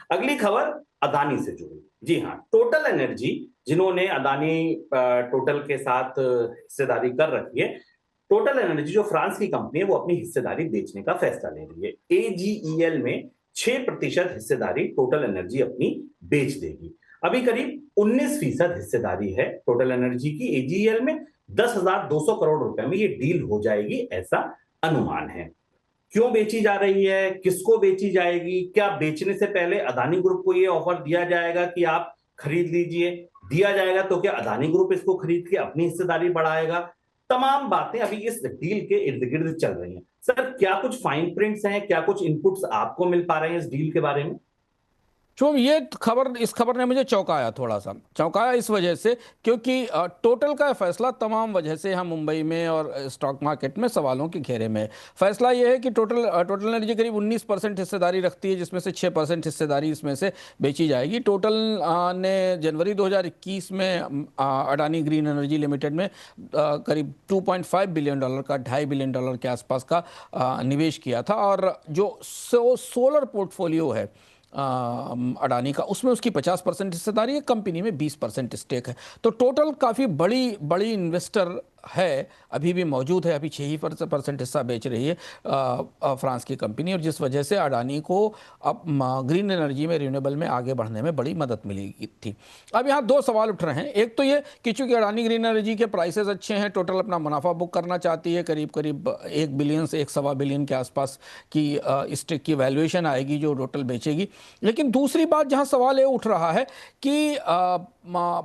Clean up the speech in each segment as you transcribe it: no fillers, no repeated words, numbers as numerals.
अगली खबर अदानी से जुड़ी। जी हाँ, टोटल एनर्जी, जिन्होंने अदानी टोटल के साथ हिस्सेदारी कर रखी है, टोटल एनर्जी जो फ्रांस की कंपनी है वो अपनी हिस्सेदारी बेचने का फैसला ले रही है। एजीईएल में 6% हिस्सेदारी टोटल एनर्जी अपनी बेच देगी। अभी करीब 19% हिस्सेदारी है टोटल एनर्जी की एजीईएल में। 10,200 करोड़ रुपए में ये डील हो जाएगी, ऐसा अनुमान है। क्यों बेची जा रही है, किसको बेची जाएगी, क्या बेचने से पहले अदानी ग्रुप को यह ऑफर दिया जाएगा कि आप खरीद लीजिए, दिया जाएगा तो क्या अदानी ग्रुप इसको खरीद के अपनी हिस्सेदारी बढ़ाएगा? तमाम बातें अभी इस डील के इर्द गिर्द चल रही हैं। सर, क्या कुछ फाइन प्रिंट्स हैं, क्या कुछ इनपुट्स आपको मिल पा रहे हैं इस डील के बारे में? शुभम, इस खबर ने मुझे चौंकाया, थोड़ा सा चौंकाया इस वजह से क्योंकि टोटल का फैसला तमाम वजह से यहाँ मुंबई में और स्टॉक मार्केट में सवालों के घेरे में है। फैसला ये है कि टोटल एनर्जी करीब 19% हिस्सेदारी रखती है, जिसमें से 6% हिस्सेदारी इसमें से बेची जाएगी। टोटल ने जनवरी 2021 में अडानी ग्रीन एनर्जी लिमिटेड में करीब $2.5 बिलियन का, $2.5 बिलियन के आसपास का निवेश किया था। और जो सोलर पोर्टफोलियो है अडानी का, उसमें उसकी 50% हिस्सेदारी है, कंपनी में 20% स्टेक है। तो टोटल काफ़ी बड़ी बड़ी इन्वेस्टर है, अभी भी मौजूद है। अभी 6% हिस्सा बेच रही है फ्रांस की कंपनी, और जिस वजह से अडानी को अब ग्रीन एनर्जी में, रिन्यूएबल में आगे बढ़ने में बड़ी मदद मिली थी। अब यहाँ दो सवाल उठ रहे हैं। एक तो ये कि चूंकि अडानी ग्रीन एनर्जी के प्राइसेस अच्छे हैं, टोटल अपना मुनाफा बुक करना चाहती है, करीब करीब 1 बिलियन से 1.25 बिलियन के आसपास की स्टेक की वैल्यूएशन आएगी जो टोटल बेचेगी। लेकिन दूसरी बात जहाँ सवाल ये उठ रहा है कि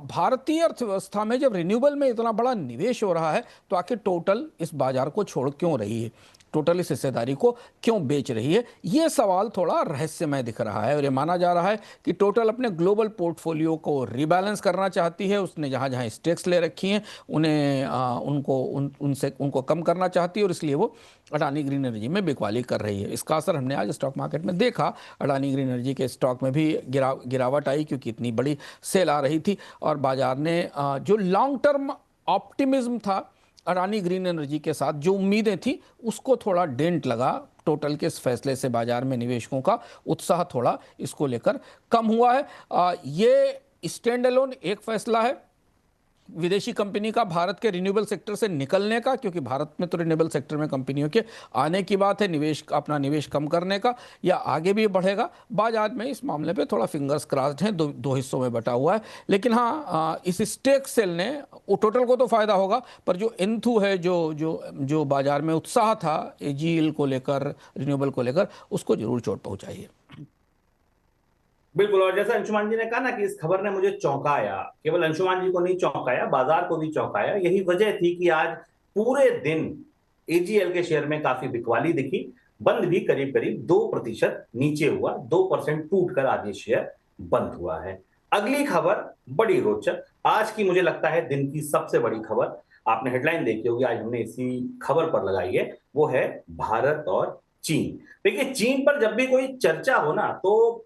भारतीय अर्थव्यवस्था में जब रिन्यूएबल में इतना बड़ा निवेश हो रहा है तो आखिर टोटल इस बाजार को छोड़ क्यों रही है, टोटल इस हिस्सेदारी को क्यों बेच रही है? ये सवाल थोड़ा रहस्यमय दिख रहा है। और ये माना जा रहा है कि टोटल अपने ग्लोबल पोर्टफोलियो को रिबैलेंस करना चाहती है। उसने जहाँ जहाँ स्टेक्स ले रखी हैं उन्हें उनको कम करना चाहती है, और इसलिए वो अडानी ग्रीन एनर्जी में बिकवाली कर रही है। इसका असर हमने आज स्टॉक मार्केट में देखा। अडानी ग्रीन एनर्जी के स्टॉक में भी गिरावट आई, क्योंकि इतनी बड़ी सेल आ रही थी, और बाजार ने जो लॉन्ग टर्म ऑप्टिमिज्म था अडानी ग्रीन एनर्जी के साथ, जो उम्मीदें थी, उसको थोड़ा डेंट लगा। टोटल के इस फैसले से बाजार में निवेशकों का उत्साह थोड़ा इसको लेकर कम हुआ है। ये स्टैंड अलोन एक फैसला है विदेशी कंपनी का भारत के रिन्यूएबल सेक्टर से निकलने का, क्योंकि भारत में तो रिन्यूएबल सेक्टर में कंपनियों के आने की बात है, अपना निवेश कम करने का, या आगे भी बढ़ेगा। बाजार में इस मामले पे थोड़ा फिंगर्स क्रॉस्ड हैं, दो हिस्सों में बटा हुआ है। लेकिन हाँ, इस स्टेक सेल ने टोटल को तो फायदा होगा, पर जो एंथू है, जो बाजार में उत्साह था एजीएल को लेकर, रिन्यूएबल को लेकर, उसको जरूर चोट पहुंचाई है। बिल्कुल, और जैसा अंशुमान जी ने कहा ना कि इस खबर ने मुझे चौंकाया, केवल अंशुमान जी को नहीं चौंकाया, बाजार को भी चौंकाया। यही वजह थी कि आज पूरे दिन एजीएल के शेयर में काफी बिकवाली दिखी। बंद भी करीब करीब 2% नीचे हुआ, 2% टूटकर आज ये शेयर बंद हुआ है। अगली खबर बड़ी रोचक, आज की मुझे लगता है दिन की सबसे बड़ी खबर, आपने हेडलाइन देखी होगी, आज हमने इसी खबर पर लगाई है, वो है भारत और चीन। देखिए, चीन पर जब भी कोई चर्चा हो ना, तो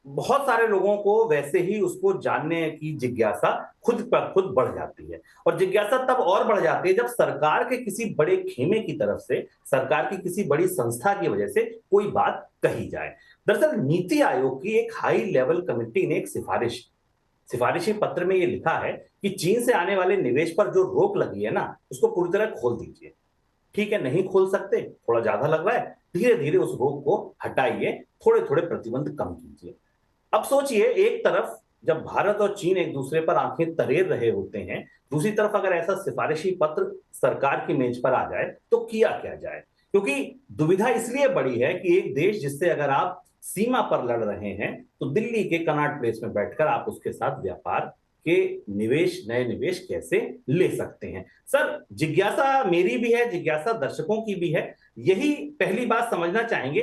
बहुत सारे लोगों को वैसे ही उसको जानने की जिज्ञासा खुद पर खुद बढ़ जाती है। और जिज्ञासा तब और बढ़ जाती है जब सरकार के किसी बड़े खेमे की तरफ से, सरकार की किसी बड़ी संस्था की वजह से कोई बात कही जाए। दरअसल नीति आयोग की एक हाई लेवल कमेटी ने एक सिफारिशी पत्र में यह लिखा है कि चीन से आने वाले निवेश पर जो रोक लगी है ना, उसको पूरी तरह खोल दीजिए। ठीक है, नहीं खोल सकते, थोड़ा ज्यादा लग रहा है, धीरे धीरे उस रोक को हटाइए, थोड़े थोड़े प्रतिबंध कम कीजिए। अब सोचिए, एक तरफ जब भारत और चीन एक दूसरे पर आंखें तरेर रहे होते हैं, दूसरी तरफ अगर ऐसा सिफारिशी पत्र सरकार की मेज पर आ जाए तो किया क्या जाए? क्योंकि दुविधा इसलिए बड़ी है कि एक देश जिससे अगर आप सीमा पर लड़ रहे हैं, तो दिल्ली के कनॉट प्लेस में बैठकर आप उसके साथ व्यापार के नए निवेश कैसे ले सकते हैं? सर, जिज्ञासा मेरी भी है, जिज्ञासा दर्शकों की भी है। यही पहली बात समझना चाहेंगे,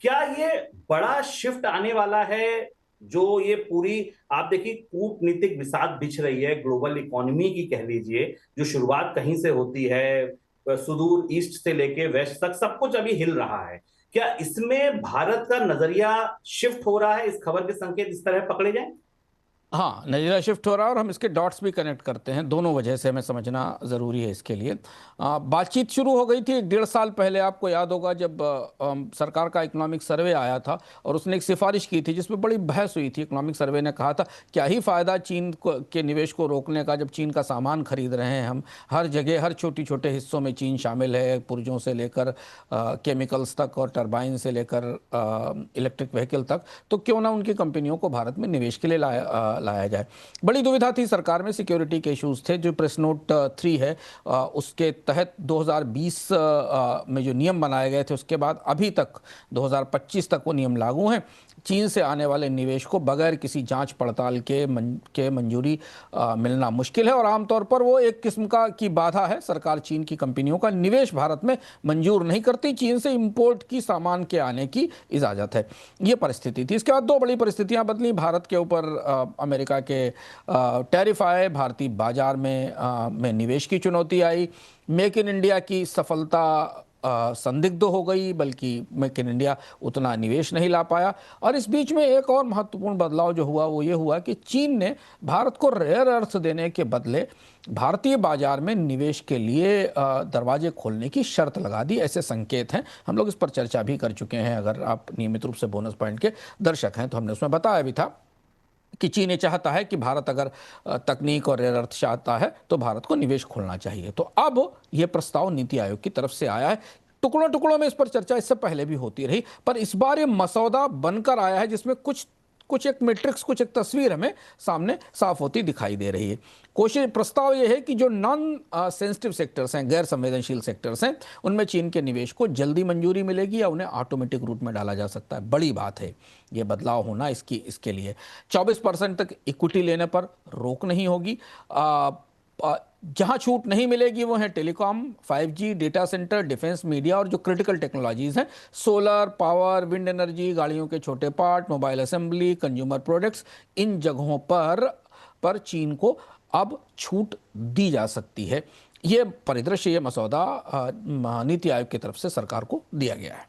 क्या ये बड़ा शिफ्ट आने वाला है? जो ये पूरी, आप देखिए, कूटनीतिक बिसात बिछ रही है ग्लोबल इकोनॉमी की, कह लीजिए, जो शुरुआत कहीं से होती है, सुदूर ईस्ट से लेके वेस्ट तक सब कुछ अभी हिल रहा है। क्या इसमें भारत का नजरिया शिफ्ट हो रहा है? इस खबर के संकेत इस तरह पकड़े जाएं? हाँ, नज़रिया शिफ्ट हो रहा है और हम इसके डॉट्स भी कनेक्ट करते हैं। दोनों वजह से हमें समझना ज़रूरी है इसके लिए। बातचीत शुरू हो गई थी 1.5 साल पहले, आपको याद होगा, जब सरकार का इकोनॉमिक सर्वे आया था और उसने एक सिफारिश की थी जिसमें बड़ी बहस हुई थी। इकोनॉमिक सर्वे ने कहा था क्या ही फ़ायदा चीन के निवेश को रोकने का, जब चीन का सामान खरीद रहे हैं हम, हर जगह हर छोटी छोटे हिस्सों में चीन शामिल है, पुर्जों से लेकर केमिकल्स तक और टरबाइन से लेकर इलेक्ट्रिक व्हीकल तक। तो क्यों ना उनकी कंपनियों को भारत में निवेश के लिए लाया जाए। बड़ी दुविधा थी सरकार में, सिक्योरिटी के इश्यूज थे। जो प्रेस नोट 3 है उसके तहत 2020 में जो नियम बनाए गए थे, उसके बाद अभी तक 2025 तक वो नियम लागू हैं। चीन से आने वाले निवेश को बगैर किसी जांच पड़ताल के मंजूरी मिलना मुश्किल है और आमतौर पर वो एक किस्म की बाधा है। सरकार चीन की कंपनियों का निवेश भारत में मंजूर नहीं करती, चीन से इंपोर्ट की सामान के आने की इजाज़त है। ये परिस्थिति थी। इसके बाद दो बड़ी परिस्थितियां बदली। भारत के ऊपर अमेरिका के टैरिफ आए, भारतीय बाजार में निवेश की चुनौती आई, मेक इन इंडिया की सफलता संदिग्ध हो गई, बल्कि मेक इन इंडिया उतना निवेश नहीं ला पाया। और इस बीच में एक और महत्वपूर्ण बदलाव जो हुआ वो ये हुआ कि चीन ने भारत को रेयर अर्थ देने के बदले भारतीय बाजार में निवेश के लिए दरवाजे खोलने की शर्त लगा दी। ऐसे संकेत हैं, हम लोग इस पर चर्चा भी कर चुके हैं। अगर आप नियमित रूप से बोनस पॉइंट के दर्शक हैं तो हमने उसमें बताया भी था कि चीन ये चाहता है कि भारत अगर तकनीक और रेयर अर्थ चाहता है तो भारत को निवेश खोलना चाहिए। तो अब ये प्रस्ताव नीति आयोग की तरफ से आया है। टुकड़ों टुकड़ों में इस पर चर्चा इससे पहले भी होती रही, पर इस बार ये मसौदा बनकर आया है जिसमें कुछ कुछ एक मैट्रिक्स, कुछ एक तस्वीर हमें सामने साफ होती दिखाई दे रही है। कोशिश प्रस्ताव यह है कि जो नॉन सेंसिटिव सेक्टर्स हैं, गैर संवेदनशील सेक्टर्स हैं, उनमें चीन के निवेश को जल्दी मंजूरी मिलेगी या उन्हें ऑटोमेटिक रूट में डाला जा सकता है। बड़ी बात है ये बदलाव होना। इसके लिए 24% तक इक्विटी लेने पर रोक नहीं होगी। जहां छूट नहीं मिलेगी वो है telecom, 5G, data centre, defence, media और जो क्रिटिकल टेक्नोलॉजीज हैं, सोलर पावर, विंड एनर्जी, गाड़ियों के छोटे part, mobile assembly, consumer products. इन जगहों पर चीन को अब छूट दी जा सकती है। ये परिदृश्य, ये मसौदा नीति आयोग की तरफ से सरकार को दिया गया है।